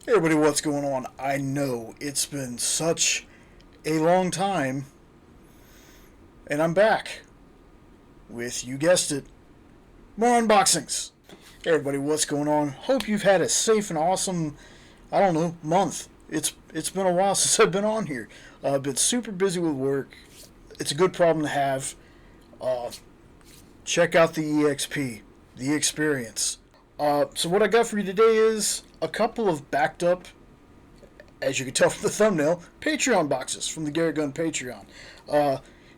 Hey everybody, what's going on? I know it's been such a long time, and I'm back with, you guessed it, more unboxings. Hey everybody, what's going on? Hope you've had a safe and awesome, I don't know, month. It's been a while since I've been on here. I've been super busy with work. It's a good problem to have. Check out the EXP, the experience. So what I got for you today is a couple of backed up, as you can tell from the thumbnail, Patreon boxes from the Garret Gunn Patreon.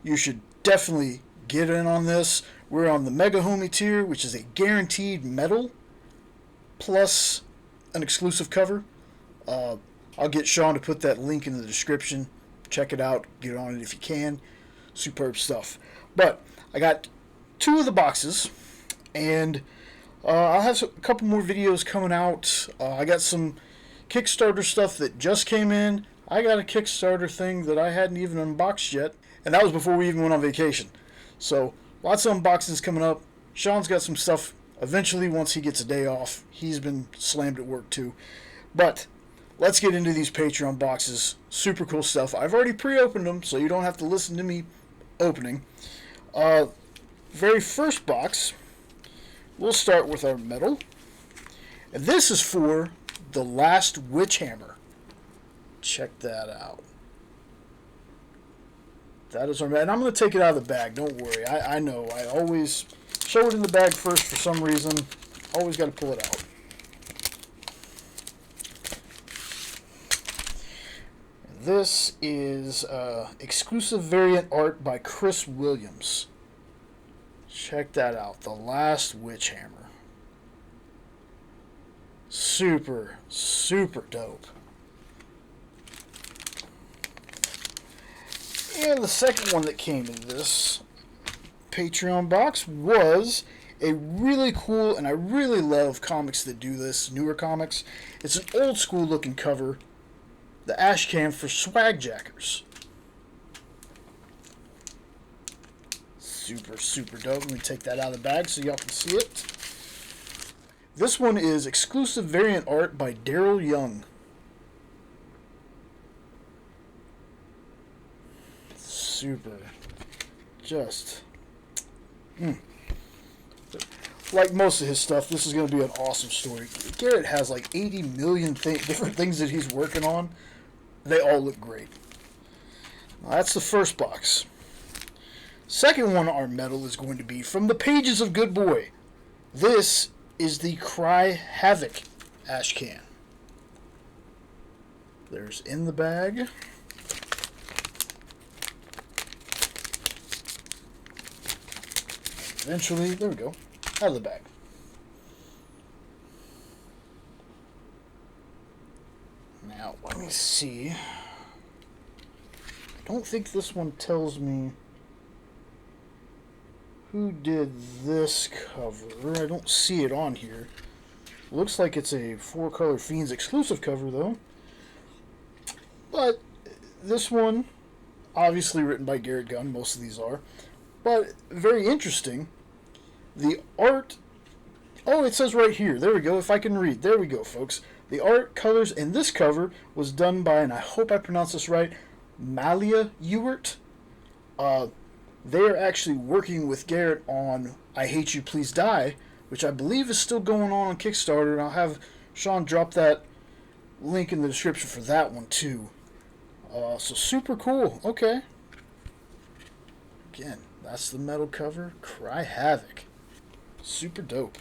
You should definitely get in on this. We're on the Mega Homie tier, which is a guaranteed metal plus an exclusive cover. I'll get Sean to put that link in the description. Check it out. Get on it if you can. Superb stuff. But I got two of the boxes, and I'll have a couple more videos coming out. I got some Kickstarter stuff that just came in. I got a Kickstarter thing that I hadn't even unboxed yet, and that was before we even went on vacation. So lots of unboxings coming up. Sean's got some stuff eventually once he gets a day off. He's been slammed at work too. But let's get into these Patreon boxes. Super cool stuff. I've already pre-opened them, so you don't have to listen to me opening. Very first box, we'll start with our metal. And this is for the Last Witch Hammer. Check that out. That is our metal. And I'm going to take it out of the bag. Don't worry. I know. I always show it in the bag first for some reason. Always got to pull it out. This is exclusive variant art by Chris Williams. Check that out. The Last Witch Hammer. Super, super dope. And the second one that came in this Patreon box was a really cool, and I really love comics that do this, newer comics. It's an old school looking cover. The ash can for Swag Jackers. Super, super dope. Let me take that out of the bag so y'all can see it. This one is exclusive variant art by Daryl Young. Super. Just. Like most of his stuff, this is going to be an awesome story. Garret has like 80 million different things that he's working on. They all look great. Now, that's the first box. Second one, our metal is going to be from the pages of Good Boy. This is the Cry Havoc ash can. There's in the bag. Eventually, there we go, out of the bag. Now, let me see. I don't think this one tells me who did this cover. I don't see it on here. Looks like it's a Four Color Fiends exclusive cover, though. But this one, obviously written by Garret Gunn. Most of these are. But very interesting. The art... Oh, it says right here. There we go. If I can read. There we go, folks. The art, colors, in this cover was done by, and I hope I pronounce this right, Malia Ewert. They are actually working with Garret on I Hate You, Please Die, which I believe is still going on Kickstarter, and I'll have Sean drop that link in the description for that one, too. So super cool. Okay. Again, that's the metal cover. Cry Havoc. Super dope.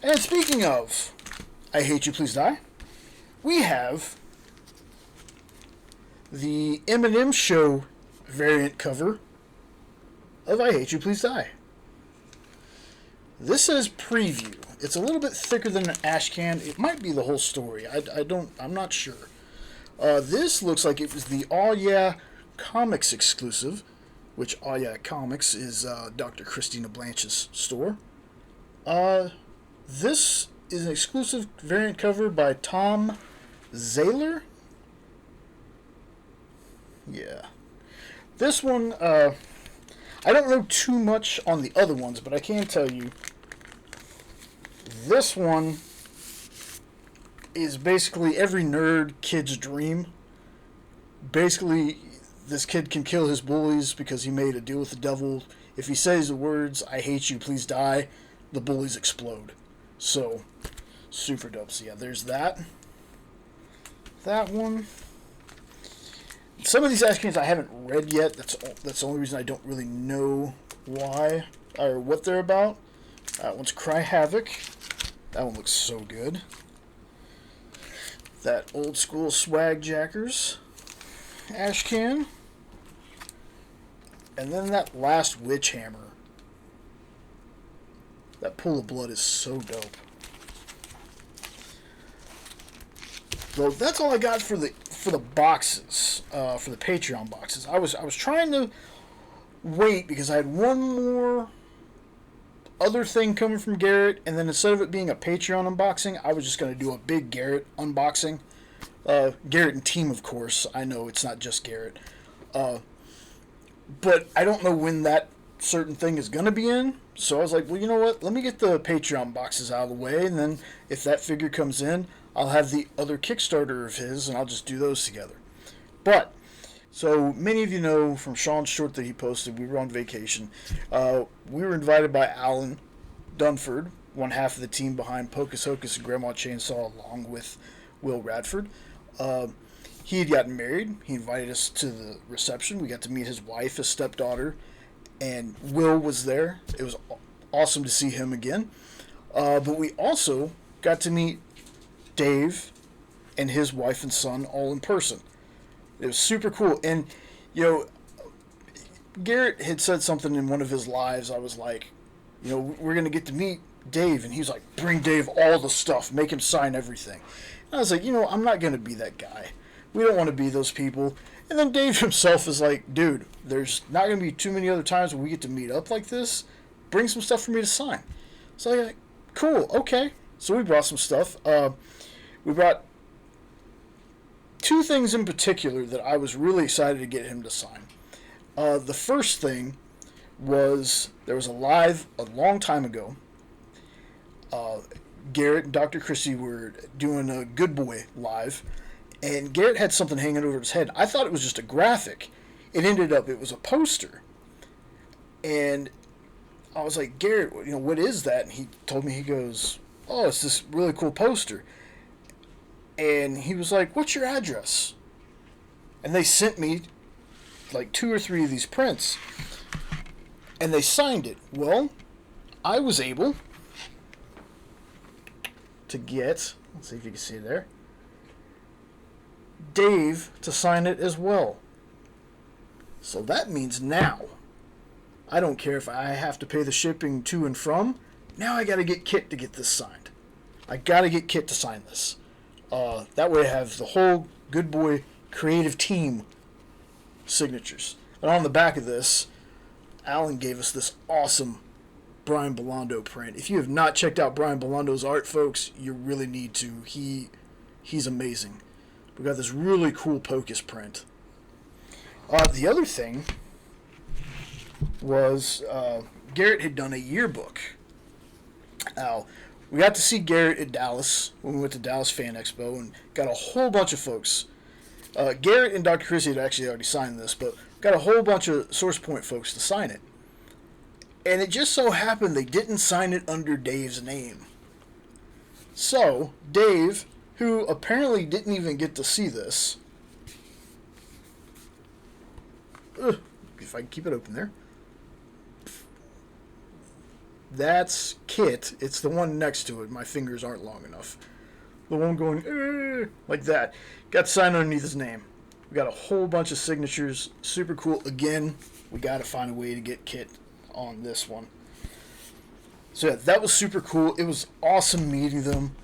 And speaking of I Hate You, Please Die, we have the Eminem Show variant cover of I Hate You, Please Die. This says preview. It's a little bit thicker than an ash can. It might be the whole story. I'm not sure. This looks like it was the Aw Yeah Comics exclusive, which Aw Yeah Comics is Dr. Christina Blanche's store. This is an exclusive variant cover by Tom Zahler. Yeah. This one, I don't know too much on the other ones, but I can tell you This one is basically every nerd kid's dream. Basically, this kid can kill his bullies because he made a deal with the devil. If he says the words, "I hate you, please die," the bullies explode. So, super dope. So yeah, there's that. That one. Some of these Ash Cans I haven't read yet. That's the only reason I don't really know why or what they're about. That one's Cry Havoc. That one looks so good. That old school Swag Jackers Ash Can. And then that last Witch Hammer. That Pool of Blood is so dope. So that's all I got for the boxes, for the Patreon boxes. I was trying to wait because I had one more other thing coming from Garret, and then instead of it being a Patreon unboxing, I was just going to do a big Garret unboxing. Garret and team, of course. I know it's not just Garret. But I don't know when that certain thing is going to be in. So I was like, well, you know what? Let me get the Patreon boxes out of the way, and then if that figure comes in, I'll have the other Kickstarter of his, and I'll just do those together. But, so many of you know from Sean's short that he posted, we were on vacation. We were invited by Alan Dunford, one half of the team behind Pocus Hocus and Grandma Chainsaw, along with Will Radford. He had gotten married. He invited us to the reception. We got to meet his wife, his stepdaughter, and Will was there. It was awesome to see him again. But we also got to meet Dave and his wife and son all in person. It was super cool. And, you know, Garret had said something in one of his lives. I was like, you know, we're going to get to meet Dave. And he was like, bring Dave all the stuff. Make him sign everything. And I was like, you know, I'm not going to be that guy. We don't want to be those people. And then Dave himself is like, dude, there's not going to be too many other times when we get to meet up like this. Bring some stuff for me to sign. So I'm like, cool, okay. So we brought some stuff. We brought two things in particular that I was really excited to get him to sign. The first thing was, there was a live a long time ago. Garret and Dr. Christie were doing a Good Boy live, and Garret had something hanging over his head. I thought it was just a graphic. It ended up, it was a poster. And I was like, Garret, you know, what is that? And he told me, he goes, oh, it's this really cool poster. And he was like, what's your address? And they sent me like 2 or 3 of these prints. And they signed it. Well, I was able to get, let's see if you can see there, Dave to sign it as well. So that means now, I don't care if I have to pay the shipping to and from, now I got to get Kit to get this signed. I got to get Kit to sign this. That way I have the whole Good Boy creative team signatures. And on the back of this, Alan gave us this awesome Brian Bellondo print. If you have not checked out Brian Bellondo's art, folks, you really need to. He's amazing. We got this really cool Pocus print. The other thing was Garret had done a yearbook. Now, we got to see Garret at Dallas when we went to Dallas Fan Expo and got a whole bunch of folks. Garret and Dr. Chrissy had actually already signed this, but got a whole bunch of Source Point folks to sign it. And it just so happened they didn't sign it under Dave's name. So, Dave, who apparently didn't even get to see this, if I can keep it open there, that's Kit. It's the one next to it. My fingers aren't long enough. The one going, like that. Got signed underneath his name. We got a whole bunch of signatures. Super cool. Again, we got to find a way to get Kit on this one. So yeah, that was super cool. It was awesome meeting them.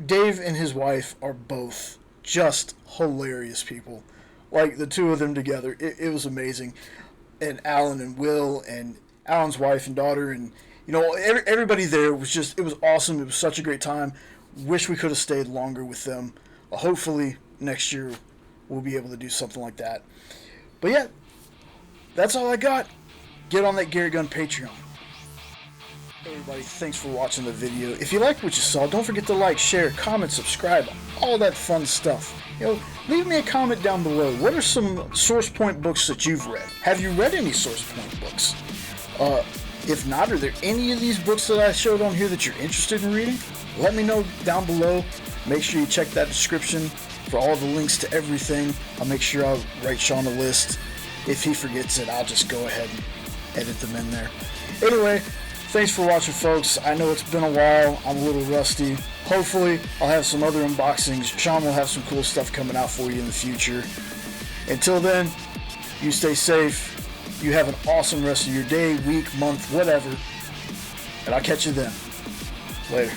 Dave and his wife are both just hilarious people. Like, the two of them together, it was amazing. And Alan and Will and Alan's wife and daughter, and you know, everybody there was just, it was awesome. It was such a great time. Wish we could have stayed longer with them. Hopefully next year we'll be able to do something like that. But yeah, that's all I got. Get on that Garret Gunn Patreon. Everybody. everybody. Thanks for watching the video. If you liked what you saw, don't forget to like, share, comment, subscribe, all that fun stuff. Leave me a comment down below. What are some Source Point books that you've read? Have you read any Source Point books? If not, are there any of these books that I showed on here that you're interested in reading? Let me know down below. Make sure you check that description for all the links to everything. I'll make sure I'll write Sean a list. If he forgets it, I'll just go ahead and edit them in there. Anyway, thanks for watching, folks. I know it's been a while. I'm a little rusty. Hopefully, I'll have some other unboxings. Sean will have some cool stuff coming out for you in the future. Until then, you stay safe. You have an awesome rest of your day, week, month, whatever. And I'll catch you then. Later.